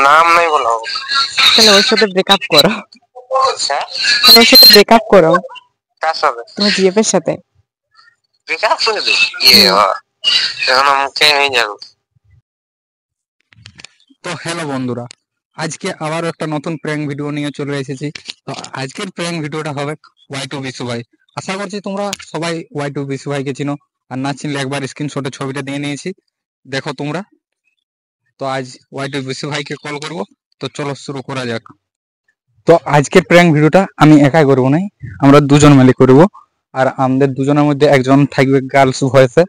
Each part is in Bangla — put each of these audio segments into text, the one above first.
নাম নাই বলা তাহলে ওর সাথে ব্রেকআপ করো। আচ্ছা তাহলে ওর সাথে ব্রেকআপ করো, কার সাথে তোমার জিএফ এর সাথে। ব্রেকআপ করে দে এখন মুখে হয়ে যাবে। তো হ্যালো বন্ধুরা, আজকে আবার একটা নতুন প্র্যাঙ্ক ভিডিও নিয়ে চলে এসেছি। তো আজকের প্র্যাঙ্ক ভিডিওটা হবে ওয়াই2 বিশু ভাই। আশা করছি তোমরা সবাই ওয়াই2 বিশু ভাইকে চিনো, আর না চিনলে একবার স্ক্রিনশটে ছবিটা দিয়ে নিয়েছি, দেখো তোমরা। তো আজ ওয়াই2 বিশু ভাইকে কল করব, তো চলো শুরু করা যাক। তো আজকের প্র্যাঙ্ক ভিডিওটা আমি একাই করবো নাই, আমরা দুজন মিলে করব। আর আমাদের দুজনের মধ্যে একজন থাকবে গার্লস ভয়েসে।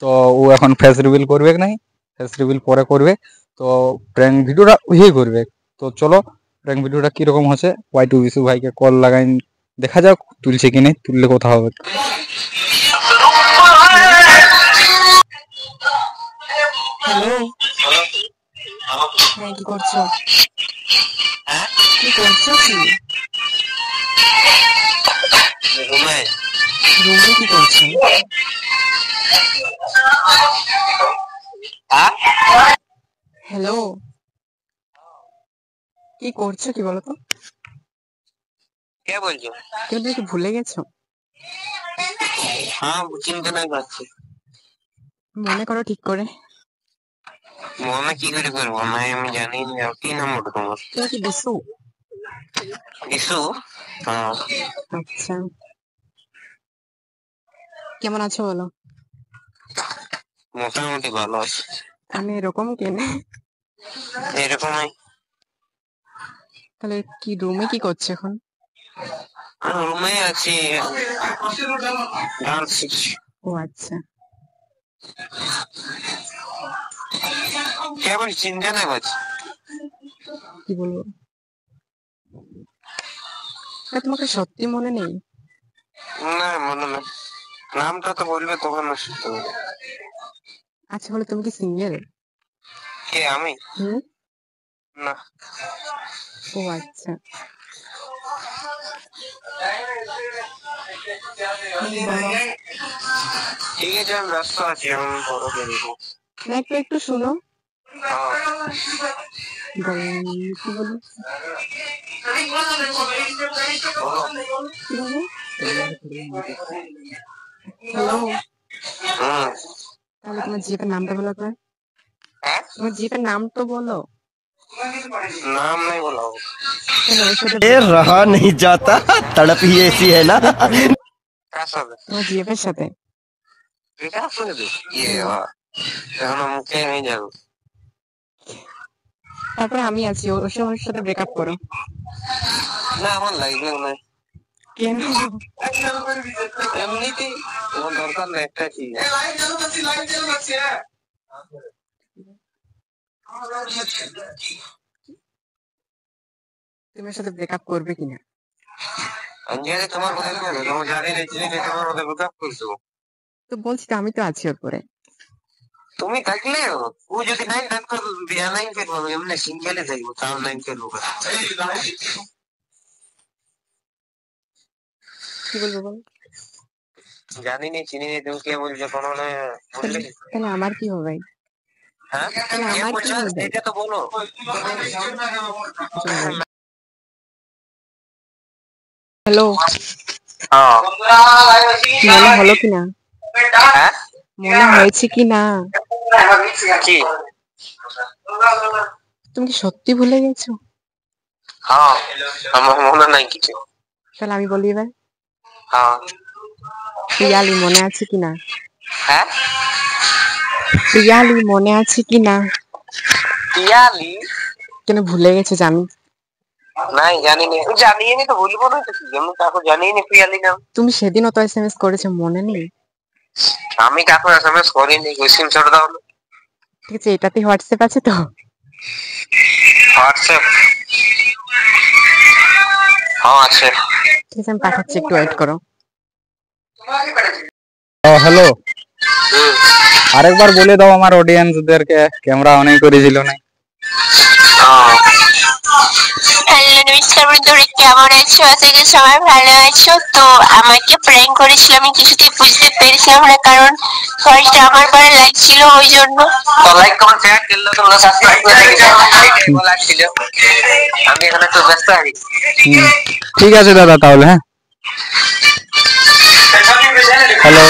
তো ও এখন ফেস রিভিল করবে নাই, ফেস রিভিল পরে করবে। তো প্র্যাঙ্ক ভিডিওটা ওই করবে। তো চলো প্র্যাঙ্ক ভিডিওটা কিরকম হচ্ছে ওয়াই2 বিশু ভাইকে কল লাগাই দেখা যাক, তুলছে কি নেই, তুললে কথা হবে। হ্যালো, হ্যাঁ কি করছো? কি করছো? কি রুমে কি করছো? হ্যালো, কি করছো কি বলো তো? কে বলছো? কেউ তুমি কি ভুলে গেছো? হ্যাঁ চিনতে নাই পারছি। মনে করো ঠিক করে। মনে কি করে করবো, আমি জানি না। কি নাম ওটা তোমার? তুমি কি বিশু? বিশু? হ্যাঁ। আচ্ছা, কেমন আছো বলো? মোটামুটি ভালো আছে। আমি এরকম কেনে? এরকমই। তাহলে কি রুমে কি করছো এখন? রুমে আছি, ডান্স শিখছি। ও আচ্ছা, কেবল চিনতে নাই পারছি। কি বলবো, তোমাকে সত্যি মনে নেই? না মনে নেই, নামটা তো বলবে তখন না শুনতে হবে। আচ্ছা বলো, তুমি কি সিঙ্গেল? কে আমি? না। ও আচ্ছা, ঠিক আছে আমি ব্যস্ত আছি, আমি পরে বেরোবো। না একটু একটু শুনো। কি বলো? হ্যালো, তাহলে তোমার জিপের নামটা বলো তো। তোমার জিপের নাম তো বলো। नाम नहीं बोला हो। रहा नहीं जाता, तड़प ही ऐसी है ना। कैसा है? তোমার জিপের সাথে। कैसा है ये यार, এখন মুখে হয়ে যাবে। তারপরে আমি আছি, ওর সাথে ব্রেকআপ করো। না আমার লাগবে না। কেন? এমনিতেই তোমার দরকার না একটা কি, তুমি ওর সাথে ব্রেকআপ করবে কিনা? अंजलि তোমার কথা বলো, তোমার জানি না চিনি না, তোমার কথা ব্রেকআপ করছো। তো বলছি তো আমি তো আছি ওর পরে। তুমি থাকলে ও যদি নাই থাকতো বিয়া নাই করবো, এমনি সিঙ্গেলে থাকবো, তাও নাই করবো। কি বলবো বল? জানি না চিনি না, তুমি কে বলছো কোনো না বললে। তাহলে আমার কি হবে? হ্যাঁ কে বলছো এটা তো বলো। হ্যালো, মনে হলো কিনা? মনে হয়েছে কিনা? কি তুমি কি সত্যি ভুলে গেছো? হ্যাঁ আমার মনে নাই কিছু। তাহলে আমি বলি এবার। হ্যাঁ পিয়ালি মনে আছে কিনা? হ্যাঁ পিয়ালি মনে আছে কিনা? পিয়ালি কেন ভুলে গেছে জানি? নাই জানি না, জানিয়ে নি তো বলবো না তো কি, আমি কাকু জানিয়ে নি পিয়ালি নাম। তুমি সেদিনও তো এসএমএস করেছো, মনে নেই? আমি কাকু এসএমএস করিনি, স্ক্রিনশট দাও না। ঠিক আছে, এটাতে হোয়াটসঅ্যাপ আছে তো? হোয়াটসঅ্যাপ হ্যাঁ আছে। ঠিক আছে আমি পাঠাচ্ছি, একটু ওয়েট করো। হ্যালো, আরেকবার বলে দাও আমার অডিয়েন্সদেরকে, ক্যামেরা অনই করেছিল না। নমস্কার বন্ধুরা, কেমন আছো? আশা করি সবাই ভালো আছো। তো আমাকে প্র্যাঙ্ক করেছিল, আমি কিছুতেই বুঝতে পেরেছিলাম না, কারণ ভয়েসটা আমার পরে লাগছিল, ওই জন্য। তো লাইক কমেন্ট শেয়ার করলে তোমরা সাবস্ক্রাইব করে রেখেছো, এটাই বলার ছিল। আমি এখন একটু ব্যস্ত আছি। ঠিক আছে দাদা, তাহলে হ্যাঁ, হ্যালো,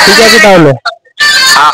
ঠিক আছে তাহলে। হ্যাঁ